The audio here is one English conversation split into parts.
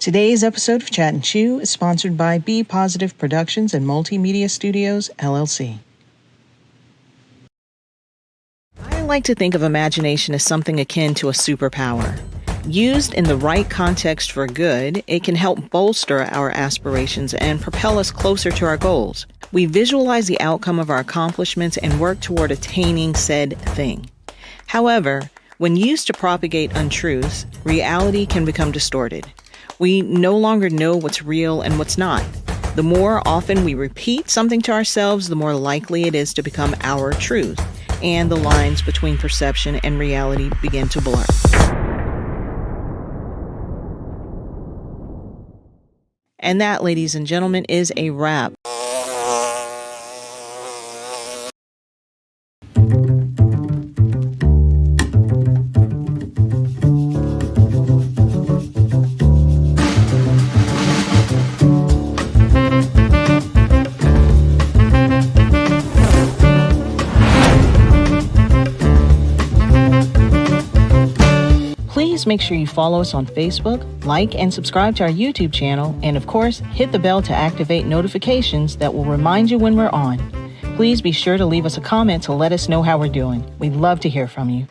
Today's episode of Chat and Chew is sponsored by Be Positive Productions and Multimedia Studios, LLC. I like to think of imagination as something akin to a superpower. Used in the right context for good, it can help bolster our aspirations and propel us closer to our goals. We visualize the outcome of our accomplishments and work toward attaining said thing. However, when used to propagate untruths, reality can become distorted. We no longer know what's real and what's not. The more often we repeat something to ourselves, the more likely it is to become our truth, and the lines between perception and reality begin to blur. And that, ladies and gentlemen, is a wrap. Please make sure you follow us on Facebook, like and subscribe to our YouTube channel, and of course, hit the bell to activate notifications that will remind you when we're on. Please be sure to leave us a comment to let us know how we're doing. We'd love to hear from you.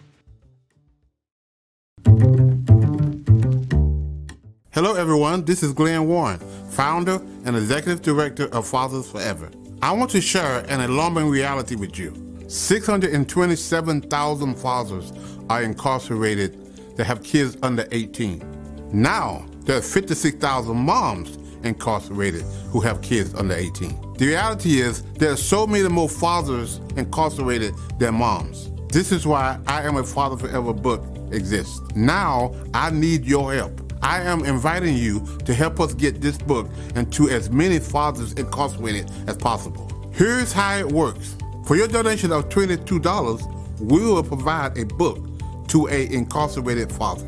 Hello everyone, this is Glenn Warren, founder and executive director of Fathers Forever. I want to share an alarming reality with you. 627,000 fathers are incarcerated that have kids under 18. Now, there are 56,000 moms incarcerated who have kids under 18. The reality is there are so many more fathers incarcerated than moms. This is why I Am a Father Forever book exists. Now, I need your help. I am inviting you to help us get this book into as many fathers incarcerated as possible. Here's how it works. For your donation of $22, we will provide a book to an incarcerated father.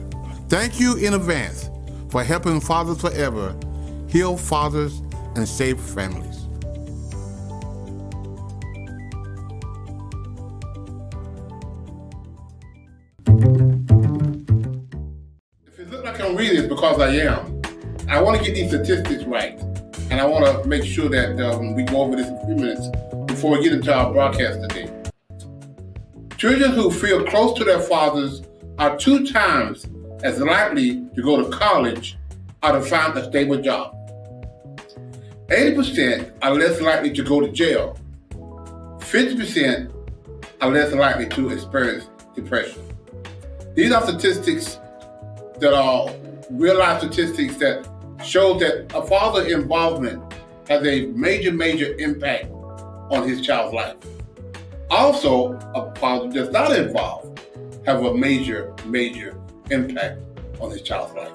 Thank you in advance for helping Fathers Forever heal fathers and save families. If it looks like I'm reading, it's because I am. I want to get these statistics right, and I want to make sure that we go over this in a few minutes before we get into our broadcast today. Children who feel close to their fathers are 2 times as likely to go to college or to find a stable job. 80% are less likely to go to jail. 50% are less likely to experience depression. These are statistics that are real-life statistics that show that a father's involvement has a major impact on his child's life. Also, a father that's not involved have a major impact on his child's life.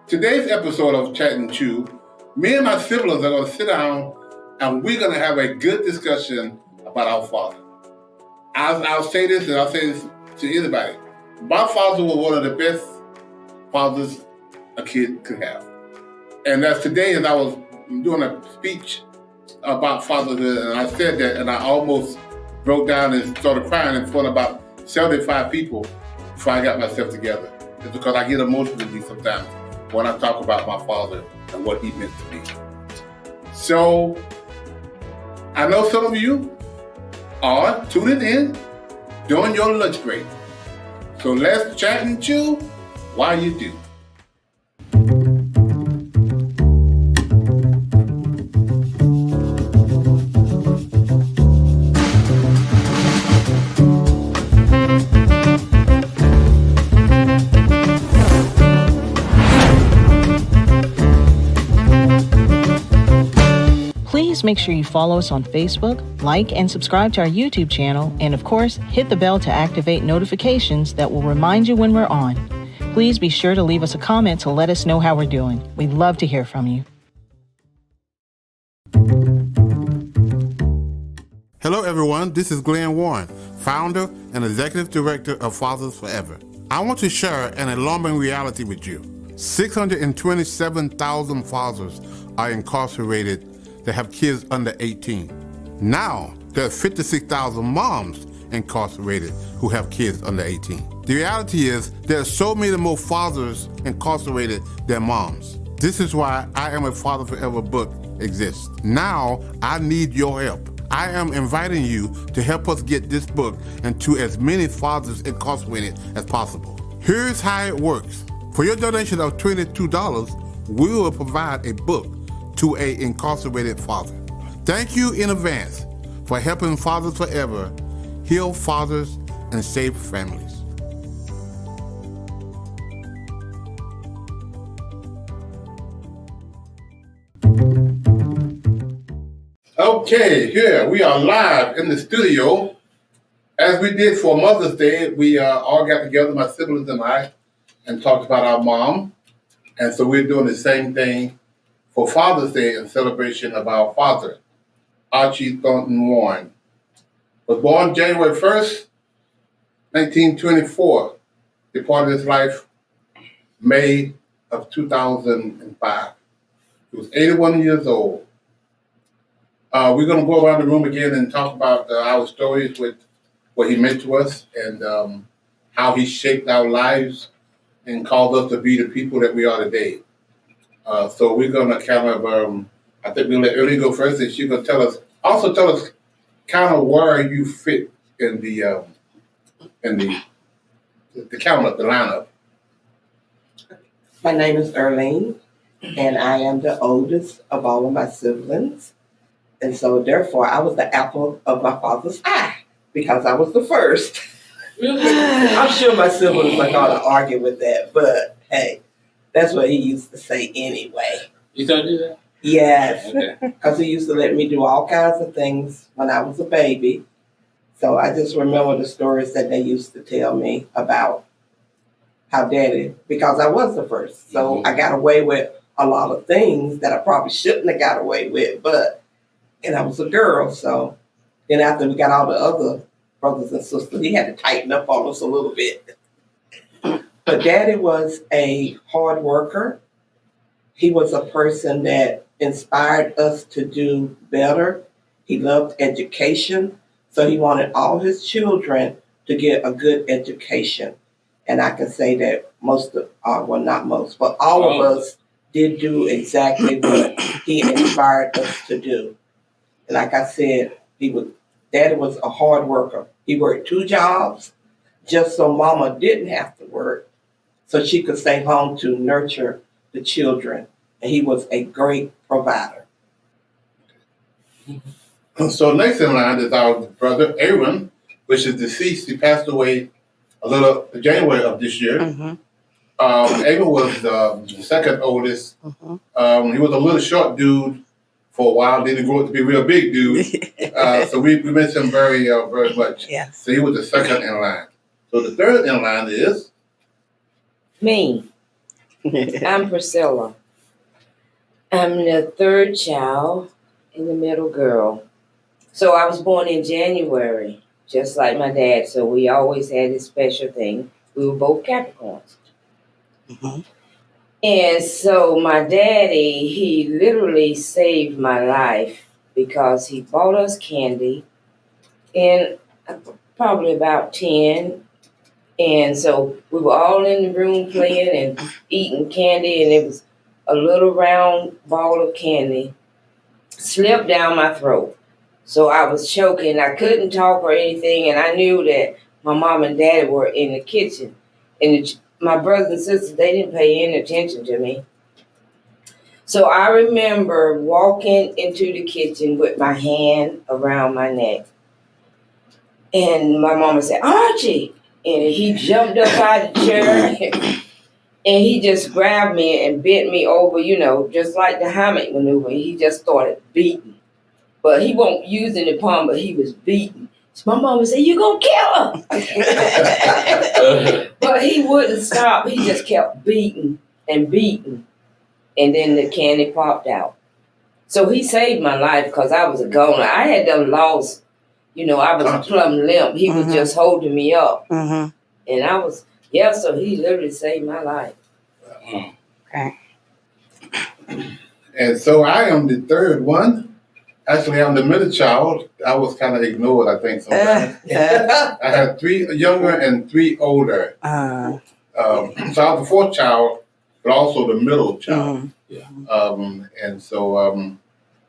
Today's episode of Chat and Chew, me and my siblings are going to sit down and we're going to have a good discussion about our father. I'll say this and I'll say this to anybody. My father was one of the best fathers a kid could have. And as today, as I was doing a speech about fatherhood, and I said that, and I almost broke down and started crying in front of about 75 people before I got myself together. It's because I get emotionally sometimes when I talk about my father and what he meant to me. So, I know some of you are tuning in during your lunch break. So let's chat and chew while you do. Please make sure you follow us on Facebook, like and subscribe to our YouTube channel, and of course, hit the bell to activate notifications that will remind you when we're on. Please be sure to leave us a comment to let us know how we're doing. We'd love to hear from you. Hello everyone, this is Glenn Warren, founder and executive director of Fathers Forever. I want to share an alarming reality with you. 627,000 fathers are incarcerated that have kids under 18. Now, there are 56,000 moms incarcerated who have kids under 18. The reality is there are so many more fathers incarcerated than moms. This is why I Am a Father Forever book exists. Now I need your help. I am inviting you to help us get this book into as many fathers incarcerated as possible. Here's how it works. For your donation of $22, we will provide a book to an incarcerated father. Thank you in advance for helping Fathers Forever heal fathers and save families. Okay, here we are live in the studio. As we did for Mother's Day, we all got together, my siblings and I, and talked about our mom. And so we're doing the same thing for Father's Day in celebration of our father, Archie Thornton Warren. Was born January 1st, 1924. Departed his life May of 2005. He was 81 years old. We're going to go around the room again and talk about our stories with what he meant to us and how he shaped our lives and caused us to be the people that we are today. So we're going to kind of, I think we'll let Ernie go first, and she's going to tell us kind of where you fit in the count-up, the lineup. My name is Erlene, and I am the oldest of all of my siblings. And so therefore I was the apple of my father's eye because I was the first. I'm sure my siblings are going to argue with that, but hey, that's what he used to say anyway. You don't do that? Yes, Okay. because he used to let me do all kinds of things when I was a baby. So I just remember the stories that they used to tell me about how daddy, because I was the first. So I got away with a lot of things that I probably shouldn't have got away with, and I was a girl. So then after we got all the other brothers and sisters, he had to tighten up on us a little bit. But daddy was a hard worker. He was a person that inspired us to do better. He loved education. So he wanted all his children to get a good education. And I can say that not most, but all of us did do exactly what he inspired us to do. And like I said, daddy was a hard worker. He worked 2 jobs just so mama didn't have to work, so she could stay home to nurture the children. And he was a great provider. So next in line is our brother Aaron, which is deceased. He passed away January of this year. Aaron was the second oldest. He was a little short dude for a while. Then he grew up to be a real big dude. So we miss him very, very much. Yes. So he was the second in line. So the third in line is me. I'm Priscilla. I'm the third child and the middle girl. So I was born in January, just like my dad. So we always had this special thing. We were both Capricorns. And so my daddy, he literally saved my life because he bought us candy and probably about 10. And so we were all in the room playing and eating candy, and it was a little round ball of candy slipped down my throat. So I was choking. I couldn't talk or anything, and I knew that my mom and daddy were in the kitchen. And my brothers and sisters, they didn't pay any attention to me. So I remember walking into the kitchen with my hand around my neck. And my mama said, "Archie!" And he jumped up out of the chair and he just grabbed me and bent me over, just like the hammock maneuver. He just started beating. But he wasn't using the palm, but he was beating. So my mama said, "You're going to kill her." But he wouldn't stop. He just kept beating and beating. And then the candy popped out. So he saved my life because I was a goner. I had done lost, I was plumb limp. He was just holding me up. And I was, so he literally saved my life. Okay. And so I am the third one. Actually, I'm the middle child. I was kind of ignored, I think, sometimes. I had 3 younger and 3 older. So I was the 4th child, but also the middle child. And so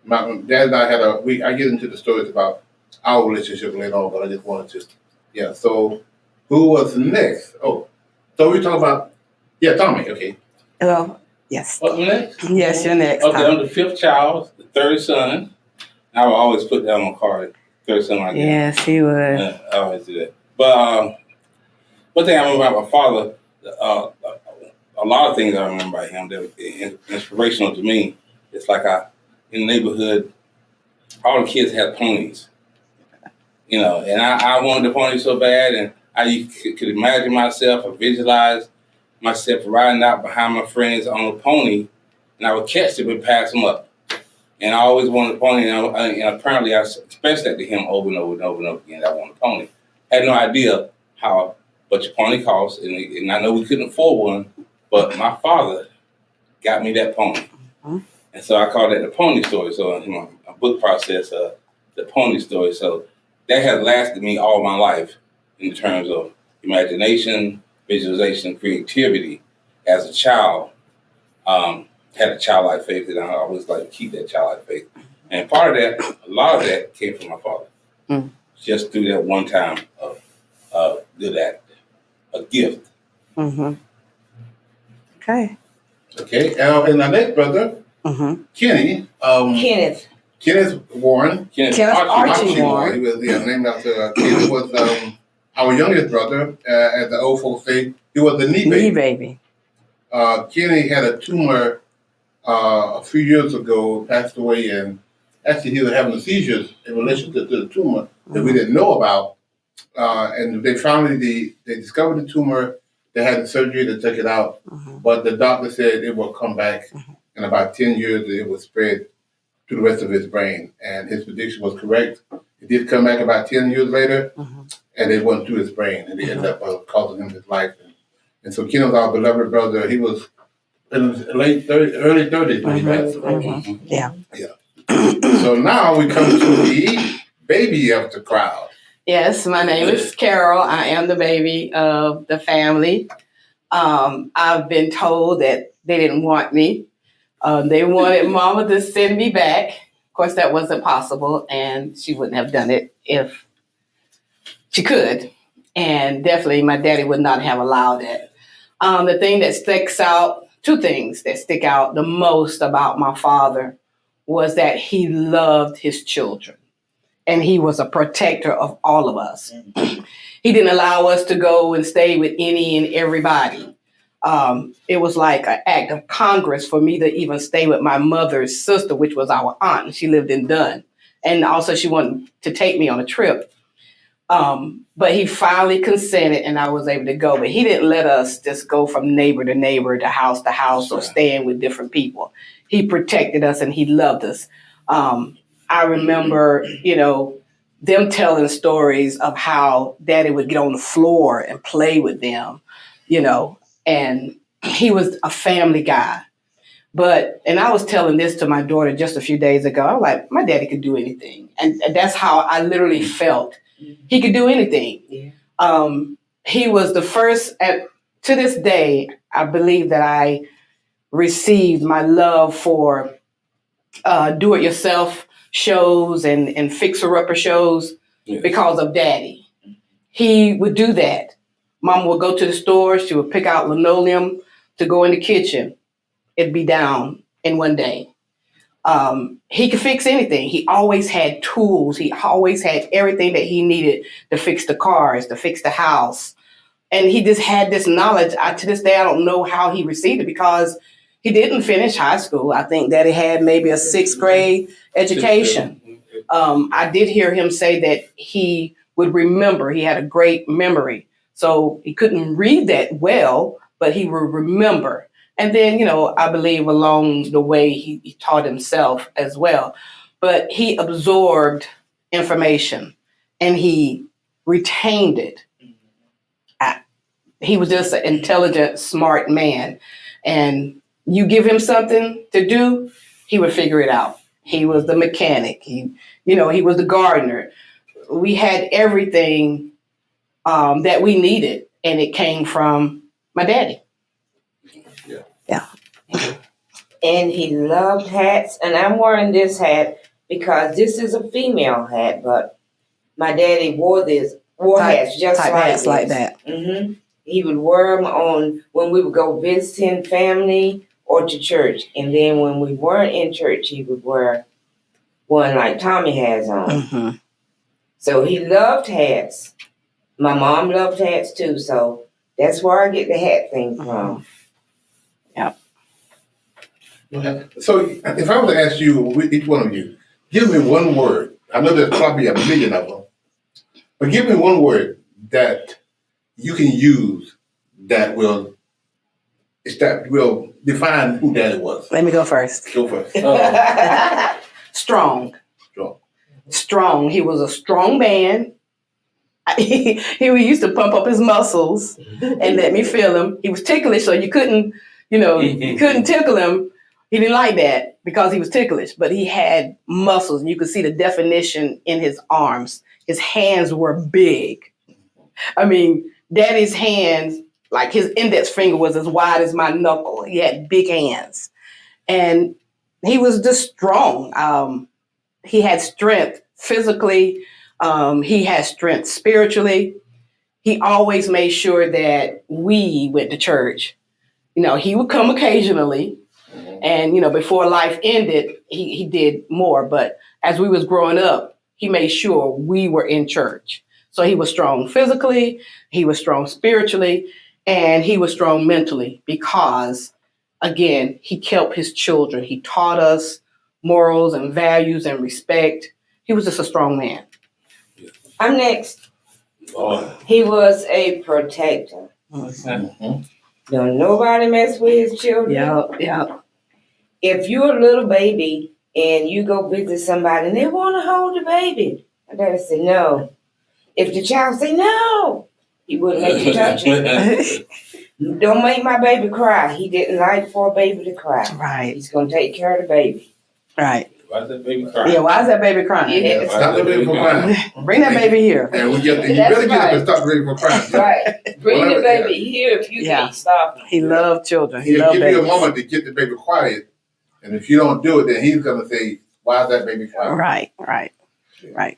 my dad and I had I get into the stories about our relationship later on, but I just wanted to, yeah. So who was next? Oh, so we talk about, Tommy, okay. Well, yes. What, me next? Yes, you're next. Okay, Tom. I'm the 5th child, the 3rd son. I will always put that on my card. 3rd son like that. Yes, he would. Yeah, I always do that. But one thing I remember about my father, a lot of things I remember about him that were inspirational to me. It's like in the neighborhood, all the kids had ponies. And I wanted the pony so bad, and I could imagine myself or visualize myself riding out behind my friends on a pony, and I would catch them and pass them up. And I always wanted a pony, and apparently I expressed that to him over and over and over and over again. I want a pony. Had no idea how much a pony costs, and I know we couldn't afford one, but my father got me that pony. Mm-hmm. And so I call that the pony story. So in my book process, the pony story. So that has lasted me all my life in terms of imagination, visualization, creativity. As a child, had a childlike faith, and I always like to keep that childlike faith. And part of that, a lot of that came from my father. Just through that one time of good act, a gift. Okay. Okay, and our next brother, Kenny. Kenneth Warren. Kenneth Archie Warren. He was named after Kenneth was our youngest brother, as the old folks say. He was the knee baby. Knee baby. Kenny had a tumor a few years ago, passed away, and actually he was having seizures in relation to the tumor that we didn't know about. And they finally they discovered the tumor. They had the surgery to take it out, but the doctor said it will come back in about 10 years. It will spread to the rest of his brain, and his prediction was correct. It did come back about 10 years later, and it went through his brain, and it ended up causing him his life. And so Ken was our beloved brother. He was in his early 30s when he passed away. Yeah. So now we come to the baby of the crowd. Yes, my name is Carol. I am the baby of the family. I've been told that they didn't want me. They wanted Mama to send me back. Of course, that wasn't possible, and she wouldn't have done it if she could. And definitely my daddy would not have allowed it. The thing that sticks out, 2 things that stick out the most about my father was that he loved his children. And he was a protector of all of us. He didn't allow us to go and stay with any and everybody. It was like an act of Congress for me to even stay with my mother's sister, which was our aunt. She lived in Dunn. And also she wanted to take me on a trip. But he finally consented and I was able to go. But he didn't let us just go from neighbor to neighbor, to house or staying with different people. He protected us and he loved us. I remember, them telling stories of how Daddy would get on the floor and play with them, and he was a family guy. And I was telling this to my daughter just a few days ago. I was like, my daddy could do anything. And that's how I literally felt. He could do anything. Yeah. He was the first, to this day, I believe that I received my love for do-it-yourself shows and fixer-upper shows because of Daddy. He would do that. Mom would go to the store. She would pick out linoleum to go in the kitchen. It'd be down in one day. He could fix anything. He always had tools. He always had everything that he needed to fix the cars, to fix the house. And he just had this knowledge. To this day, I don't know how he received it because he didn't finish high school. I think Daddy had maybe a 6th grade education. I did hear him say that he would remember. He had a great memory. So he couldn't read that well, but he would remember. And then, I believe along the way, he taught himself as well. But he absorbed information and he retained it. He was just an intelligent, smart man. And you give him something to do, he would figure it out. He was the mechanic. He was the gardener. We had everything that we needed, and it came from my daddy. And he loved hats, and I'm wearing this hat because this is a female hat, but my daddy wore hats just Type like hats this. like that. He would wear them on when we would go visiting family or to church, and then when we weren't in church, he would wear one like Tommy has on. Mm-hmm. So he loved hats. My mom loved hats too, so that's where I get the hat thing from. So if I was to ask you, each one of you, give me one word. I know there's probably a million of them, but give me one word that you can use that will define who Daddy was. Let me go first. Go first. Strong. Strong. Strong. He was a strong man. He used to pump up his muscles and let me feel him. He was ticklish, so you couldn't tickle him. He didn't like that because he was ticklish, but he had muscles, and you could see the definition in his arms. His hands were big. I mean, Daddy's hands, like his index finger was as wide as my knuckle. He had big hands, and he was just strong. He had strength physically. He had strength spiritually. He always made sure that we went to church. He would come occasionally, and before life ended, he did more. But as we was growing up, he made sure we were in church. So he was strong physically, he was strong spiritually, and he was strong mentally because, again, he kept his children. He taught us morals and values and respect. He was just a strong man. I'm next. Oh, He was a protector. Don't nobody mess with his children. Yeah. If you're a little baby and you go visit somebody and they want to hold the baby, my daddy said no. If the child say no, he wouldn't let you touch it. Don't make my baby cry. He didn't like for a baby to cry. Right. He's gonna take care of the baby. Right. why is that baby crying? Yeah, why is that baby crying? Yeah. Stop the baby from crying. Bring that baby here. And you That's better get up right. and stop the baby from crying. Right. Bring the Whatever, baby here if you Yeah. can't stop him. He loved children. He He'll loved give you a babies. moment to get the baby quiet. And if you don't do it, then he's going to say, why is that baby crying? Right.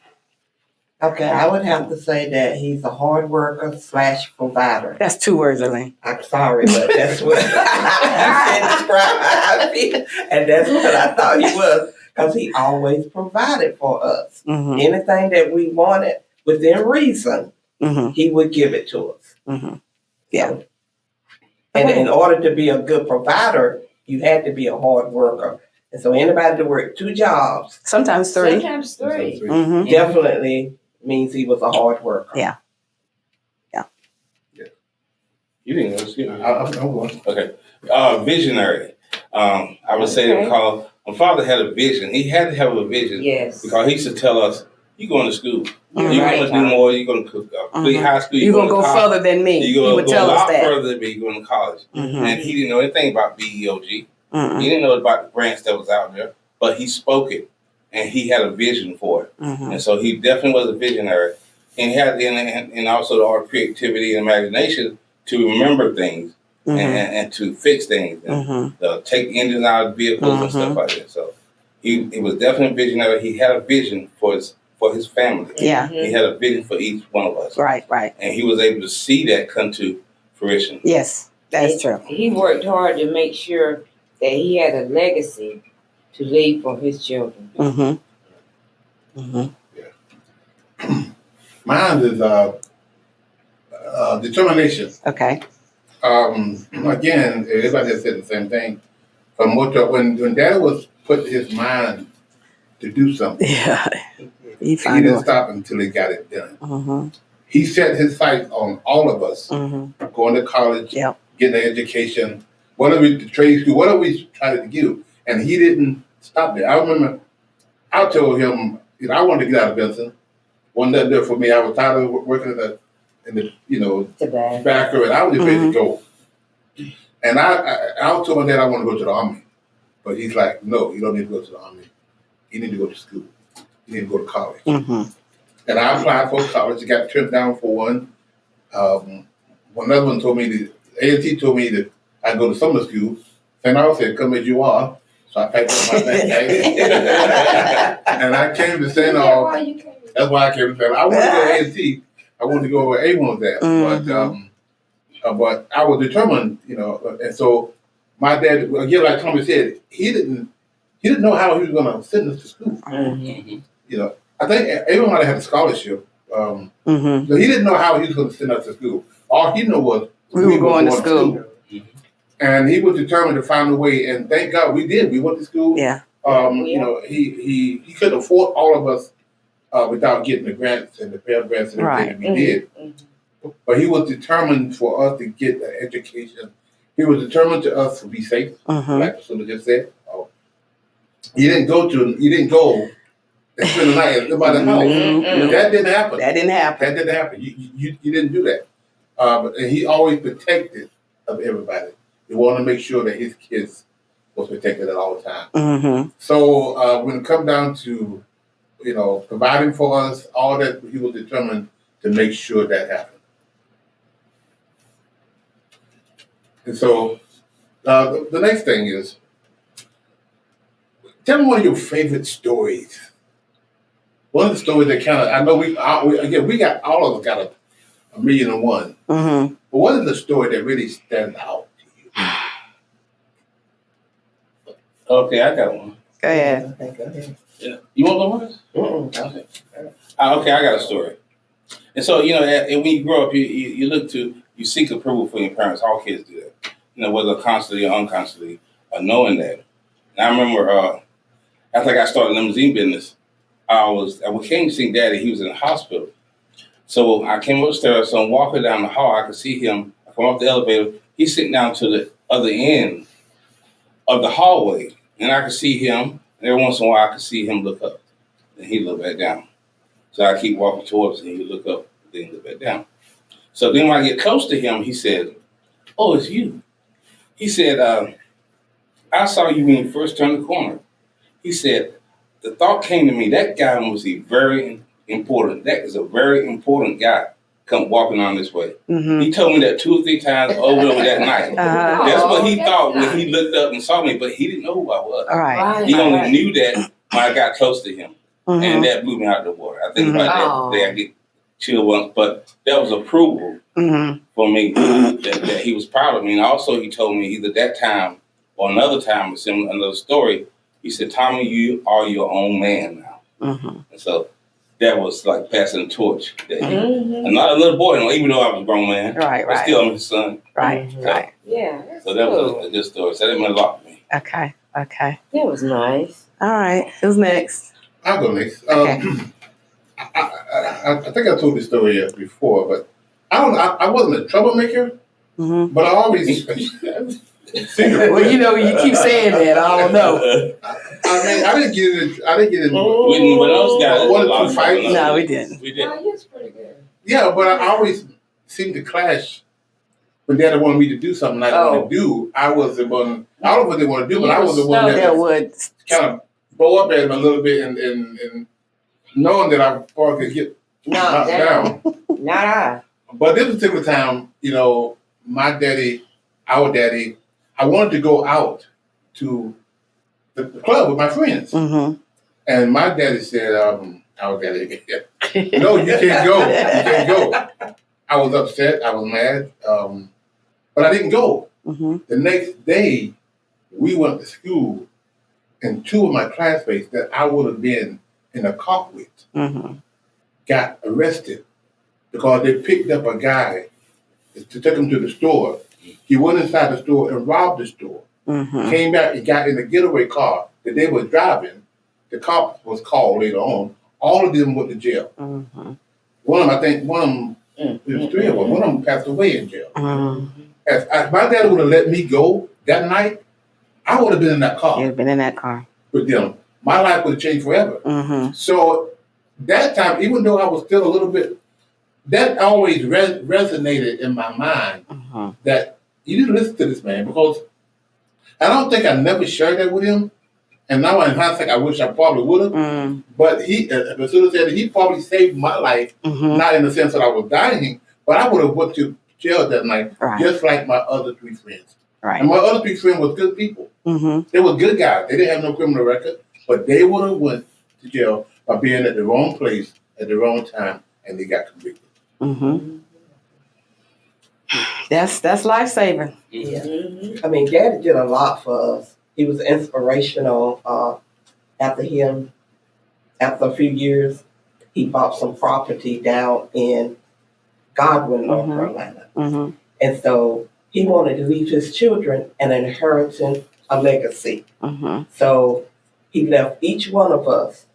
Okay, I would have to say that he's a hard worker / provider. That's 2 words, Elaine. I'm sorry, but that's what I can describe how I feel. And that's what I thought he was, because he always provided for us. Mm-hmm. Anything that we wanted within reason, Mm-hmm. he would give it to us. Mm-hmm. Yeah. And in order to be a good provider, you had to be a hard worker. And so anybody that worked 2 jobs Sometimes 3. Sometimes 3. Mm-hmm. definitely means he was a hard worker. Yeah. You didn't know, excuse me. I'm going. Okay. Visionary. I would say Okay. because my father had a vision. He had to have a vision Yes. because he used to tell us, "You going to school? Mhm. You're Right, going to do Tom. more. You're going to complete high school. You're going to go college. further than me. You're He going would to go a tell us lot that. further than me going to college." Mm-hmm. And he didn't know anything about BEOG. Mm-hmm. He didn't know about the grants that was out there, but he spoke it, and he had a vision for it. Mm-hmm. And so he definitely was a visionary, and he had and also the art, creativity, and imagination to remember things Mm-hmm. and to fix things and Mm-hmm. take engines out of vehicles and stuff like that. So he was definitely a visionary. He had a vision for his family. Yeah. He had a vision for each one of us, Right. and he was able to see that come to fruition. Yes, that's true. He worked hard to make sure that he had a legacy to leave for his children. Mm-hmm. Mm-hmm. Mine is determination. Okay. Again, everybody has said the same thing. When Daddy was put his mind to do something, Yeah. He he found didn't it. stop until he got it done. Mm-hmm. He set his sights on all of us, Mm-hmm. going to college, Yep. getting an education, whatever the trade school, whatever we tried to do, and he didn't stop there. I remember I told him, I wanted to get out of Benson. One that there for me. I was tired of working in the Tobacco. backer, and I was just ready to go. And I told my dad I want to go to the Army, but he's like, no, you don't need to go to the Army. you need to go to school. You need to go to college. Mm-hmm. And I applied for college. I got turned down for one. Another one told me that A&T told me that I go to summer school. St. Augustine said, "Come as you are." So I packed up my backpack and I came to St. Augustine. That's why I came to St. Augustine. I wanted to go to A&T. I wanted to go where A1 was at, but I was determined, And so my dad, again, like Tommy said, he didn't know how he was going to send us to school. I think A1 might have had a scholarship. So he didn't know how he was going to send us to school. All he knew was We were going to school. And he was determined to find a way, and thank God we did. We went to school. Yeah. He couldn't afford all of us without getting the grants and the Pell grants and everything that we did. But he was determined for us to get the education. He was determined to us to be safe, like Priscilla just said. You didn't go and spend the night at somebody's house. That didn't happen. That didn't happen. That didn't happen. You didn't do that. And he always protected of everybody. He wanted to make sure that his kids was protected at all times. So when it comes down to, providing for us, all that, he was determined to make sure that happened. And so the next thing is, tell me one of your favorite stories. One of the stories that kind of, I know we got, all of us got a million and one. But what is the story that really stands out to you? Okay, I got one. Go ahead. Okay, go ahead. Yeah. You want to go first? Okay. Okay, I got a story. And so, and when you grow up, you seek approval from your parents. All kids do that. Whether consciously or unconsciously, knowing that. And I remember after I got started in the limousine business, we came to see Daddy. He was in the hospital. So I came upstairs, so I'm walking down the hall. I could see him. I come up the elevator. He's sitting down to the other end of the hallway. And I could see him. And every once in a while, I could see him look up. And he'd look back down. So I keep walking towards him. He'd look up, then look back down. So then when I get close to him, he said, "Oh, it's you." He said, "I saw you when you first turned the corner." He said, "The thought came to me, that guy must be very important. That is a very important guy come walking on this way." He told me that 2 or 3 times over that night. That's what he thought when he looked up and saw me, but he didn't know who I was. All right. He only knew that when I got close to him. And that blew me out of the water. I think about that. I get chill once, but that was approval for me that he was proud of me. And also he told me either that time or another time, another story, he said, "Tommy, you are your own man now." And so that was like passing the torch. I'm not a little boy, even though I was a grown man. But still, I'm his son. Right. Yeah. So that was a good story. So that meant a lot to me. Okay. That was nice. All right. Who's next? I'll go next. Okay. I think I told this story before, but I wasn't a troublemaker, but I always. Well, you keep saying that. I don't know. I didn't get in. When those guys One fight. No, we didn't. We did. Oh, he was pretty good. Yeah, but I always seemed to clash when Daddy wanted me to do something I didn't want to do. I was the one. I don't know what they want to do, but I was the one that would kind of blow up at him a little bit, and knowing that I probably could get knocked down. Not I. But this particular time, my daddy, our daddy, I wanted to go out to the club with my friends. And my daddy said, our daddy, "No, you can't go. You can't go." I was upset. I was mad. But I didn't go. The next day, we went to school, and 2 of my classmates that I would have been in a car with got arrested because they picked up a guy to take him to the store. He went inside the store and robbed the store. Came back and got in a getaway car that they were driving. The cop was called later on. All of them went to jail. One of them, there was 3 of them. One of them passed away in jail. If my dad would have let me go that night, I would have been in that car. You've been in that car. With them. My life would have changed forever. So that time, even though I was still a little bit, that always resonated in my mind that you need to listen to this man, because I don't think I never shared that with him, And now in hindsight, I wish I probably would have. Mm. But as soon as said, he probably saved my life, Mhm. not in the sense that I was dying, but I would have went to jail that night, Right. just like my other 3 friends. And Right. my other 3 friends were good people. Mhm. They were good guys. They didn't have no criminal record, but they would have went to jail by being at the wrong place at the wrong time, and they got convicted. Mhm. That's life saving. Mhm. I mean, Daddy did a lot for us. He was inspirational. After a few years, he bought some property down in Godwin, North Mhm. Carolina. Mhm. And so he wanted to leave his children an inheritance, a legacy. Mhm. So he left each one of us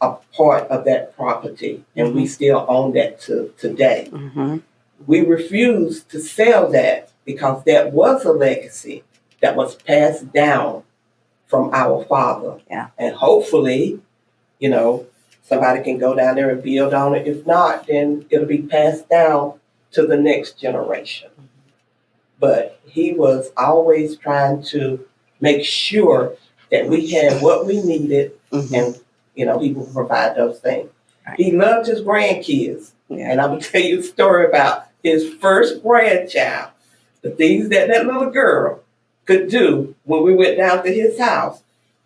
a part of that property, and we still own that to today. Mhm. We refused to sell that because that was a legacy that was passed down from our father. Yeah. And hopefully, somebody can go down there and build on it. If not, then it'll be passed down to the next generation. But he was always trying to make sure that we had what we needed, Mhm. and he would provide those things. Right. He loved his grandkids. Yeah. And I'm gonna tell you a story about his first grandchild. The things that little girl could do when we went down to his house.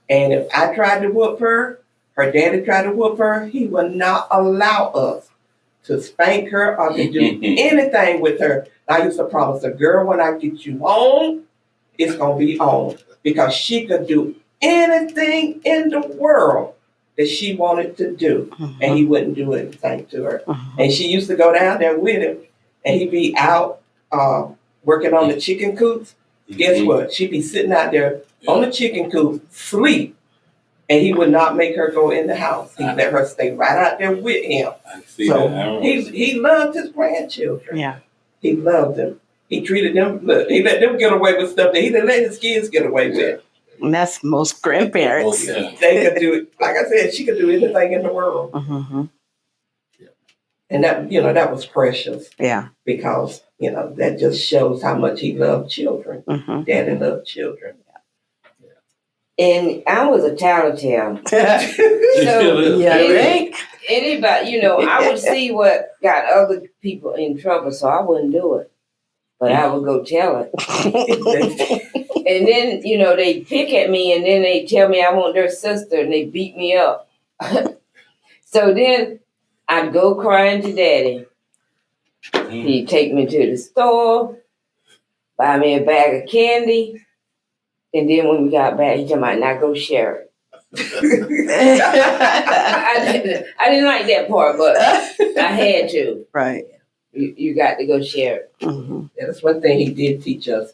And if I tried to whoop her daddy tried to whoop her, he would not allow us to spank her or to do anything with her. I used to promise her, girl, when I get you home, it's gonna be on. Because she could do anything in the world that she wanted to do. And he wouldn't do anything to her. Mhm. And she used to go down there with him, and he'd be out working on the chicken coops. Guess what? She'd be sitting out there on the chicken coop, sleep, and he would not make her go in the house. He'd let her stay right out there with him. I see So that. he loved his grandchildren. Yeah. He loved them. He treated them. Look, he let them get away with stuff that he didn't let his kids get away with. And that's most grandparents. Yeah. They could do it. Like I said, she could do anything in the world, Mhm. and that was precious. Yeah. Because that just shows how much he loved children. Mhm. Daddy loved children. And I was a tattletale. You still is. Yeah. Yeah. Right. Anybody, I would see what got other people in trouble, so I wouldn't do it. But I would go tell it. And then, they pick at me and then they tell me I want their sister and they beat me up. So then I'd go crying to Daddy. He'd take me to the store, buy me a bag of candy. And then when we got back, he told me, now go share it. I didn't like that part, but I had to. Right. You got to go share it. Mhm. That's one thing he did teach us,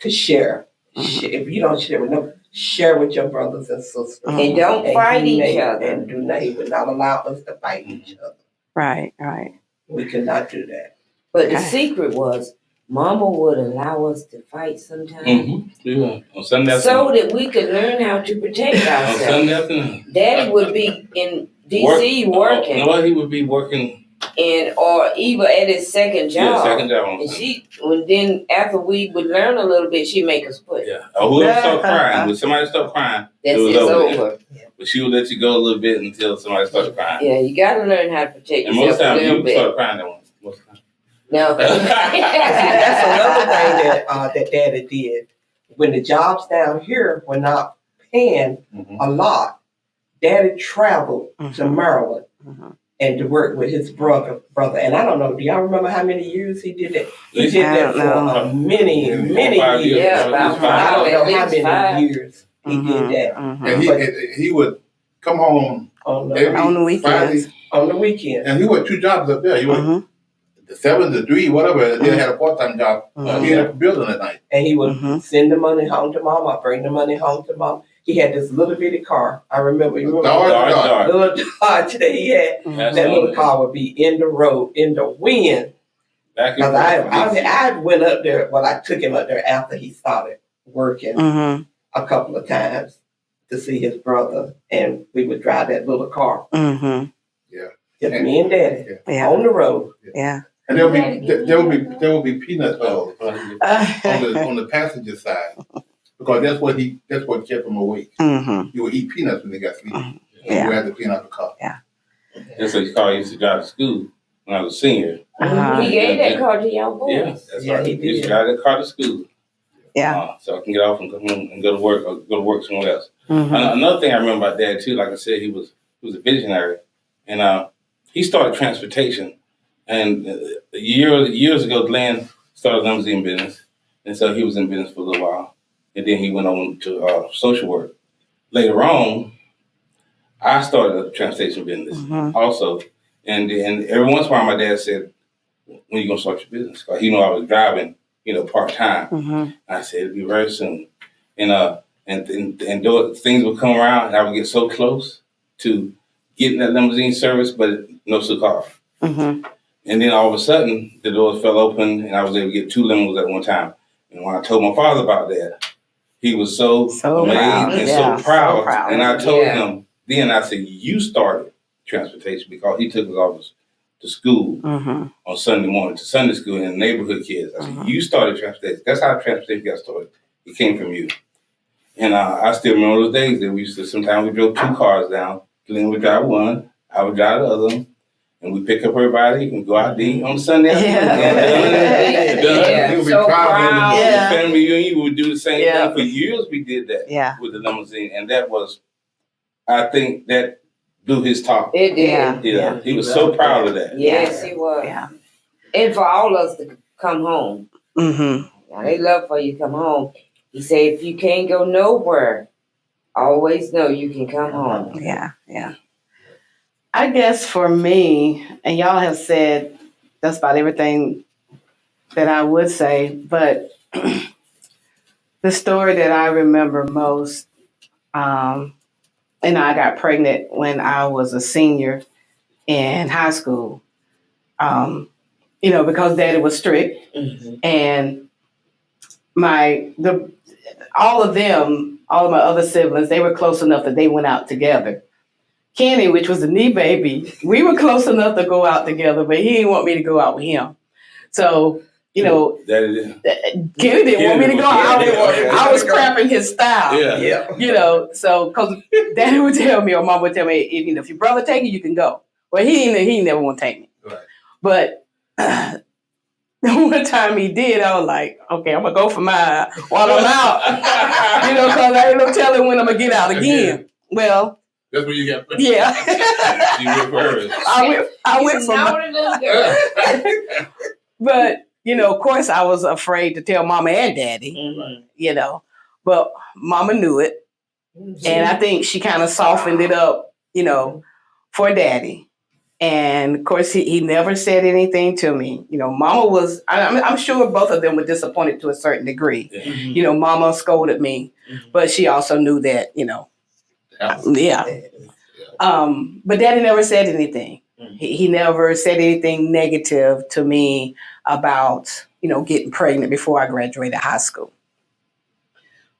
to share. If you don't share with your brothers and sisters. And don't And fight he each made- other. And he would not allow us to fight each other. Right. Right. We could not do that. But the Okay. secret was, Mama would allow us to fight sometimes Yeah. On Sunday so afternoon. that we could learn how to protect On ourselves. Sunday afternoon. Daddy would be in DC working, No, he would be working. or either at his second Yeah, job. second job. And then after we would learn a little bit, she'd make us quit. Yeah. Or whoever stopped crying. When somebody stopped crying, That's it was it's over. over. But she would let you go a little bit until somebody started crying. Yeah, you got to learn how to protect And most yourself a times little you bit. start crying that one. Most times. No. That's another thing that Daddy did. When the jobs down here were not paying Mhm. a lot, Daddy traveled to Mhm. Maryland Mhm. and to work with his brother. And I don't know, do y'all remember how many years he did that? He At did I that don't know. for many, many 5 years. years. Yeah, about At least I five. don't know At how least many 5. years he did that Mhm. And he would come home on every the, On the weekends. Friday, on the weekend. and he worked 2 jobs up there. He worked Mhm. the 7 to 3, whatever. And then had a part-time job. Mhm. He had a building at night. And he would Mhm. send the money home to Mom, or bring the money home to Mom. He had this little bitty car. I remember, you remember Dodge. Dark. the little Dodge that he had? That's That all. little car would be in the road, in the wind. Back and Because forth. I went up there, I took him up there after he started working Mhm. a couple of times to see his brother. And we would drive that little car. Mhm. Just me and Daddy Yeah. on the road. Yeah. And there would be peanut on the passenger side. because that's what kept him awake. Mm-hmm. He would eat peanuts when they got sleepy. And Yeah. you had to clean out the car. That's what his car used to drive to school when I was a senior. Uh-huh. He gave that car to y'all boys. Yeah, that's Yeah, right. he He used to did. drive that car to school. Yeah. So I can get off and go home and go to work or go to work somewhere else. Mm-hmm. Another thing I remember about Dad too, like I said, he was a visionary, and he started transportation. And years ago, Glenn started a limousine business, and so he was in business for a little while, and then he went on to social work. Later on, I started a transportation business Mhm. also, and every once in a while, my dad said, "When you gonna start your business?" Because he knew I was driving, part time. Mm-hmm. I said it'd be very soon, and though things would come around, and I would get so close to getting that limousine service, but no cigar. Mm-hmm. And then all of a sudden, the doors fell open, and I was able to get 2 limos at one time. And when I told my father about that, he was so So amazed proud. and Yeah, so proud. so proud. And I told Yeah. him, then I said, "You started transportation," because he took us all to school Mm-hmm. on Sunday morning, to Sunday school and neighborhood kids. I said, "You started transportation." That's how transportation got started. It came from you. And I still remember those days that sometimes we drove 2 cars down. Glenn would drive one, I would drive the other one, and we pick up everybody and go out to eat on Sunday afternoon. Yeah. He would be So proud of him. proud. Yeah. The family reunion, we would do the same Yeah. thing. For years we did that Yeah. with the limousine, and that was, I think that blew his top. It did. Yeah. Yeah, he was so proud of that. Yes, he was. Yeah. And for all of us to come home. Mm-hmm. Now, they love for you to come home. He said, if you can't go nowhere, always know you can come home. Yeah. Yeah. I guess for me, and y'all have said that's about everything that I would say, but the story that I remember most, and I got pregnant when I was a senior in high school, because Daddy was strict, Mhm. and all of my other siblings, they were close enough that they went out together. Kenny, which was the knee baby, we were close enough to go out together, but he didn't want me to go out with him. So, That is, Kenny didn't want me to go out. I was cramping his style. yeah. So because Daddy would tell me or Mom would tell me, if your brother take you, you can go. Well, he never want to take me. Right. But one time he did, I was like, okay, I'm gonna go for mine while I'm out. Because I ain't no telling when I'm gonna get out again. Well, That's when you got yeah. You went first. I went for my, Naughty little girl. but of course I was afraid to tell Mama and Daddy. Mhm. But Mama knew it. And I think she kind of softened it up, for Daddy. And of course, he never said anything to me. Mama was, I'm sure both of them were disappointed to a certain degree. Yeah. Mama scolded me, but she also knew that, yeah. But Daddy never said anything. He never said anything negative to me about, getting pregnant before I graduated high school.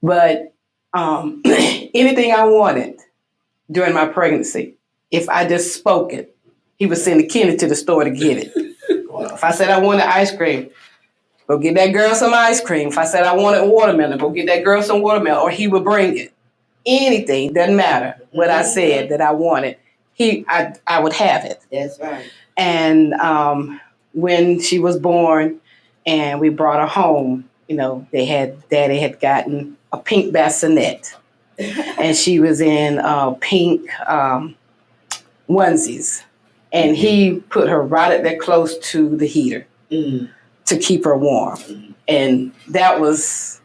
But anything I wanted during my pregnancy, if I just spoke it, he would send Kenny to the store to get it. If I said I wanted ice cream, go get that girl some ice cream. If I said I wanted watermelon, go get that girl some watermelon, or he would bring it. Anything, doesn't matter what I said that I wanted, I would have it. That's right. And when she was born and we brought her home, Daddy had gotten a pink bassinet and she was in pink onesies. And he put her right up there close to the heater to keep her warm. And that was,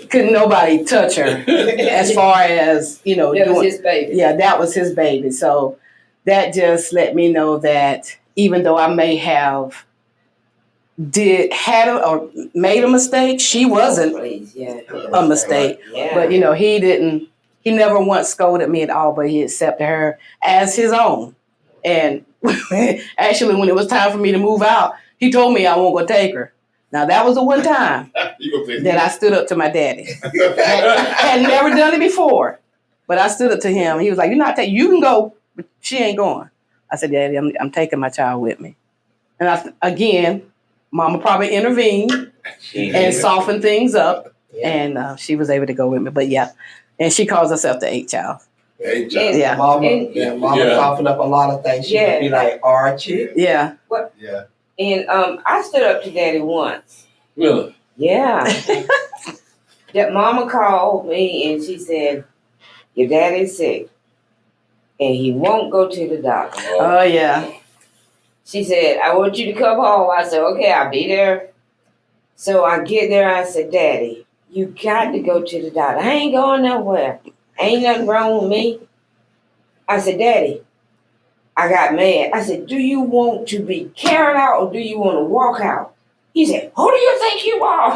couldn't nobody touch her as far as, That was doing, his baby. yeah, that was his baby. So that just let me know that even though I may have or made a mistake, she wasn't Please, yeah. a mistake. Yeah. But he never once scolded me at all, but he accepted her as his own. And actually, when it was time for me to move out, he told me I won't go take her. Now that was the one time that I stood up to my daddy. Had never done it before, but I stood up to him. He was like, you can go, but she ain't going. I said, Daddy, I'm taking my child with me. And again, Mama probably intervened and softened things up. and she was able to go with me. But yeah, and she calls herself the eighth child. Hey, And- Yeah. Mama, And- Mama Yeah. softened up a lot of things. She would be like Archie. Yeah. Yeah. And I stood up to Daddy once. Really? Yeah. That mama called me and she said, your daddy's sick and he won't go to the doctor. Oh yeah. She said, I want you to come home. I said, okay, I'll be there. So I get there. I said, Daddy, you got to go to the doctor. I ain't going nowhere. Ain't nothing wrong with me. I said, Daddy, I got mad. I said, do you want to be carried out or do you want to walk out? He said, who do you think you are?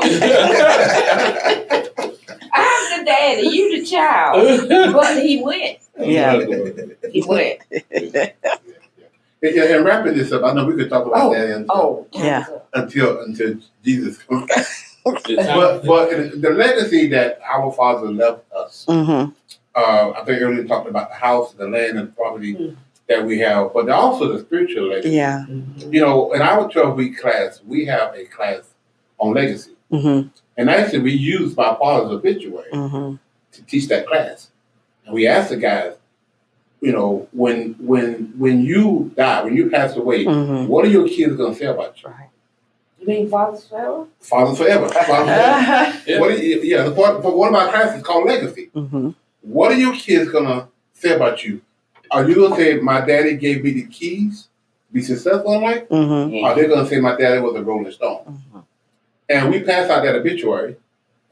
I'm the daddy, you the child. But he went. Yeah. He went. And wrapping this up, I know we could talk about that Yeah. until Jesus comes. It's But the legacy that our father left us, Mm-hmm. I think earlier we talked about the house, the land, and the property that we have, but also the spiritual legacy. Yeah. You know, in our 12-week class, we have a class on legacy. Mm-hmm. And actually, we used my father's obituary Mm-hmm. to teach that class. And we asked the guys, you know, when you die, when you pass away, Mm-hmm. what are your kids going to say about you? Right. You mean Father's forever? Father forever. Father forever. Yeah. What are you, yeah, the part, but one of my classes is called legacy. Mm-hmm. What are your kids going to say about you? Are you going to say, my daddy gave me the keys to be successful in life? Mm-hmm. Or they're going to say, my daddy was a rolling stone? Mm-hmm. And we pass out that obituary,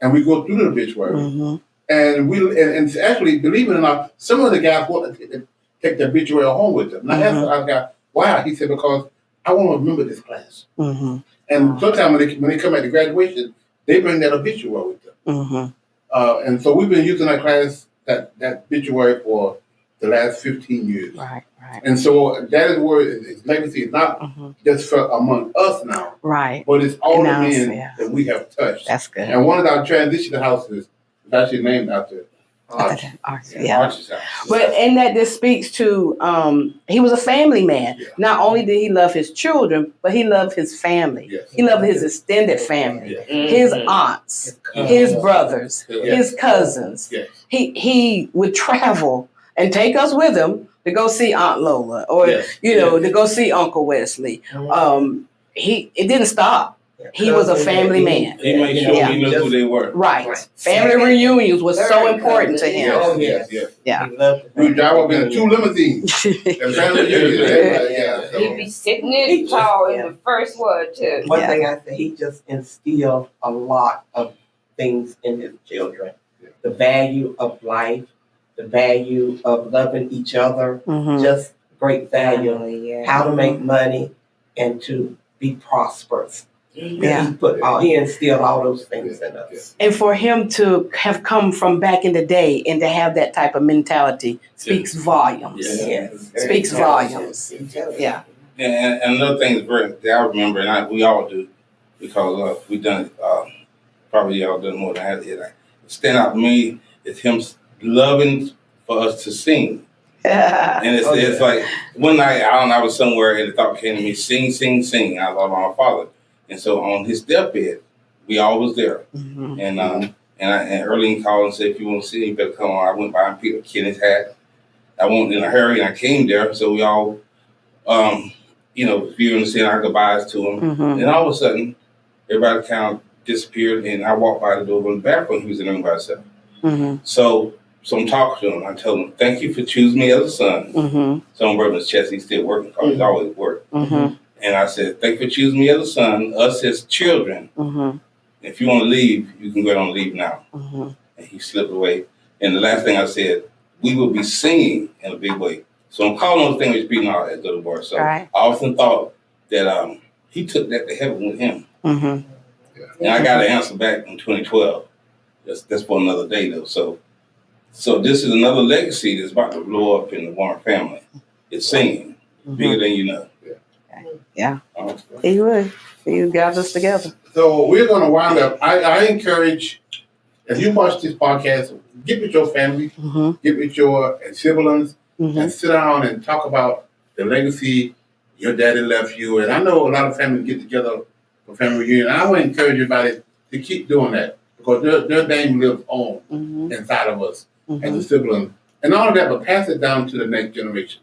and we go through the obituary. Mm-hmm. And actually, believe it or not, some of the guys want to take the obituary home with them. And I asked the guy, why? He said, because I want to remember this class. Mm-hmm. And sometimes when they come at the graduation, they bring that obituary with them. Mm-hmm. And so we've been using that class, that obituary for the last 15 years. Right. Right. And so that is where its legacy is not Mm-hmm. just for among us now, Right. but it's all the Now it's- men yeah. that we have touched. That's good. And one of our transition houses is actually named after Archie. Yeah. Archie's house. But and that this speaks to he was a family man. Yeah. Not only did he love his children, but he loved his family. Yes. He loved his extended family, Yes. his aunts, his brothers, Yes. his cousins. Yes. He would travel and take us with him to go see Aunt Lola or Yes. to go see Uncle Wesley. It didn't stop. He was a family man. He made sure Yeah. he knew who they were. Right. Right. Family reunions was so Very important to cousins, him. Oh, Yes. Yes. Yeah. He loved We drive up in 2 limousines. And family reunion. Yeah. He'd So. be sitting there tall in the first one too. One Yeah. thing I said, he just instilled a lot of things in his children. Yeah. The value of life, the value of loving each other, Mhm. just great value. Family, yeah. How to make money and to be prosperous. Yeah. He instilled all those things in us. And for him to have come from back in the day and to have that type of mentality speaks volumes. Yeah. Yes. Speaks volumes. Yeah. And another thing that I remember, and we all do, because we done it, probably y'all done more than I did. Stand out to me is him loving for us to sing. And it's like one night I was somewhere and the thought came to me, sing, sing, sing. I thought about my father. And so on his deathbed, we all was there. Mhm. And Erlene called and said, if you want to see him, you better come on. I went by and picked up Kenny's hat. I went in a hurry and I came there. So we all, viewing and saying our goodbyes to him. Mhm. And all of a sudden, everybody kind of disappeared and I walked by the door in the bathroom. He was in there by himself. Mhm. So I'm talking to him. I told him, thank you for choosing me as a son. Mhm. So I'm rubbing his chest. He's still working because he's always worked. Mhm. And I said, thank you for choosing me as a son, us as children. Mhm. If you want to leave, you can go ahead and leave now. Mhm. And he slipped away. And the last thing I said, we will be singing in a big way. So I'm calling those things speaking out as little boy. So Right. I often thought that he took that to heaven with him. Mhm. And I got an answer back in 2012. That's for another day though. So this is another legacy that's about to blow up in the Warren family. It's singing, bigger than you know. Yeah. Uh, He would. He got us together. So we're going to wind up. I encourage, if you watch this podcast, get with your family, Mhm. get with your siblings, Mhm. and sit down and talk about the legacy your daddy left you. And I know a lot of families get together for family reunion. I would encourage everybody to keep doing that because their name lives on Mm-hmm. inside of us as Mm-hmm. a sibling. And all of that, but pass it down to the next generation.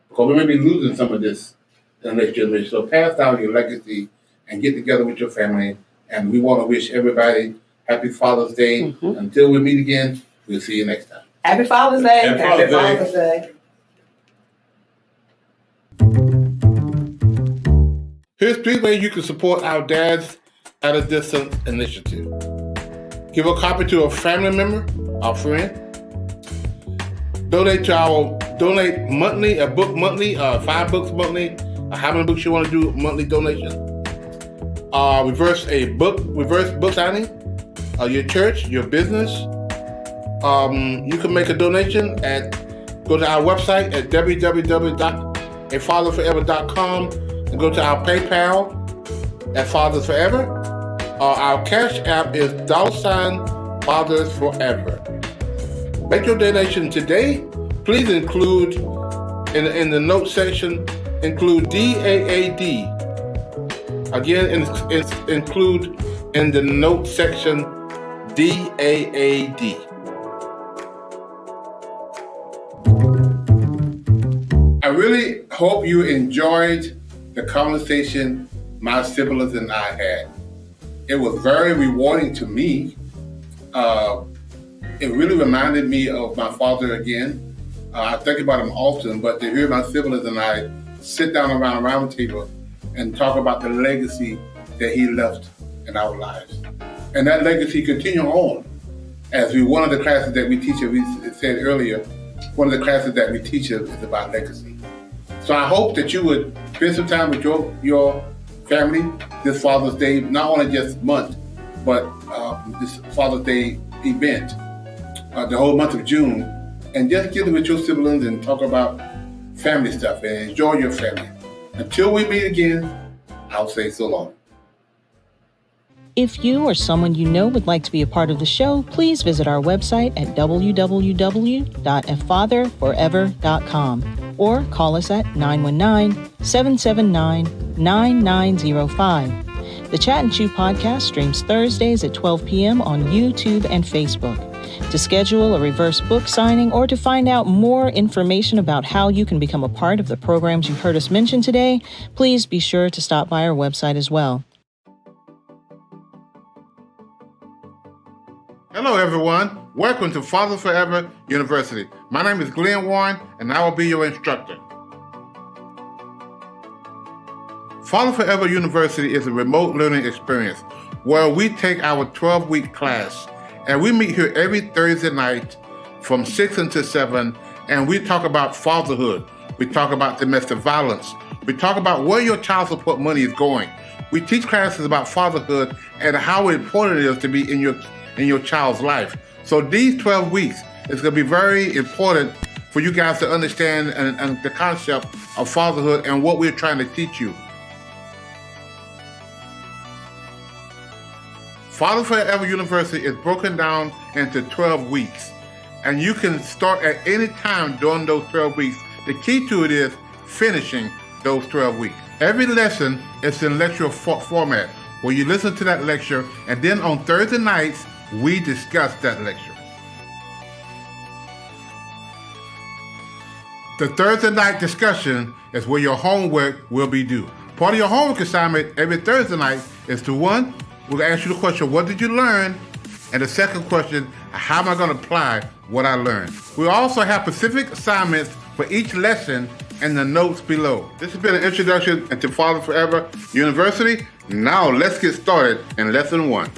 Because we may be losing some of this to the next generation. So pass down your legacy and get together with your family. And we want to wish everybody happy Father's Day. Mhm. Until we meet again, we'll see you next time. Happy Father's Day. Happy Father's Day. Father's Day. Here's 3 ways you can support our Dads at a Distance initiative. Give a copy to a family member, our friend. Donate monthly, a book monthly, 5 books monthly, how many books you want to do monthly donation. Reverse book signing, your church, your business. You can make a donation go to our website at www.afatherforever.com and go to our PayPal at Fathers Forever. Our Cash App is $Fathers Forever. Make your donation today. Please include in the note section, include DAAD. Again, include in the note section DAAD. I really hope you enjoyed the conversation my siblings and I had. It was very rewarding to me. It really reminded me of my father again. I think about him often, but to hear my siblings and I sit down around a round table and talk about the legacy that he left in our lives. And that legacy continue on as one of the classes that we teach, we said earlier, one of the classes that we teach is about legacy. So I hope that you would spend some time with your family this Father's Day, not only just month, but this Father's Day event, the whole month of June, and just get with your siblings and talk about family stuff and enjoy your family. Until we meet again, I'll say so long. If you or someone you know would like to be a part of the show, please visit our website at www.afatherforever.com or call us at 919-779-9905. The Chat and Chew podcast streams Thursdays at 12 p.m. on YouTube and Facebook. To schedule a reverse book signing or to find out more information about how you can become a part of the programs you heard us mention today, please be sure to stop by our website as well. Hello, everyone. Welcome to Fathers Forever University. My name is Glenn Warren, and I will be your instructor. Fathers Forever University is a remote learning experience where we take our 12-week class, and we meet here every Thursday night from 6 until 7, and we talk about fatherhood. We talk about domestic violence. We talk about where your child support money is going. We teach classes about fatherhood and how important it is to be in your child's life. So these 12 weeks is going to be very important for you guys to understand and the concept of fatherhood and what we're trying to teach you. Fathers Forever University is broken down into 12 weeks, and you can start at any time during those 12 weeks. The key to it is finishing those 12 weeks. Every lesson is in lecture format, where you listen to that lecture, and then on Thursday nights, we discuss that lecture. The Thursday night discussion is where your homework will be due. Part of your homework assignment every Thursday night is to, one, we'll ask you the question, what did you learn? And the second question, how am I going to apply what I learned? We also have specific assignments for each lesson in the notes below. This has been an introduction into Fathers Forever University. Now let's get started in lesson 1.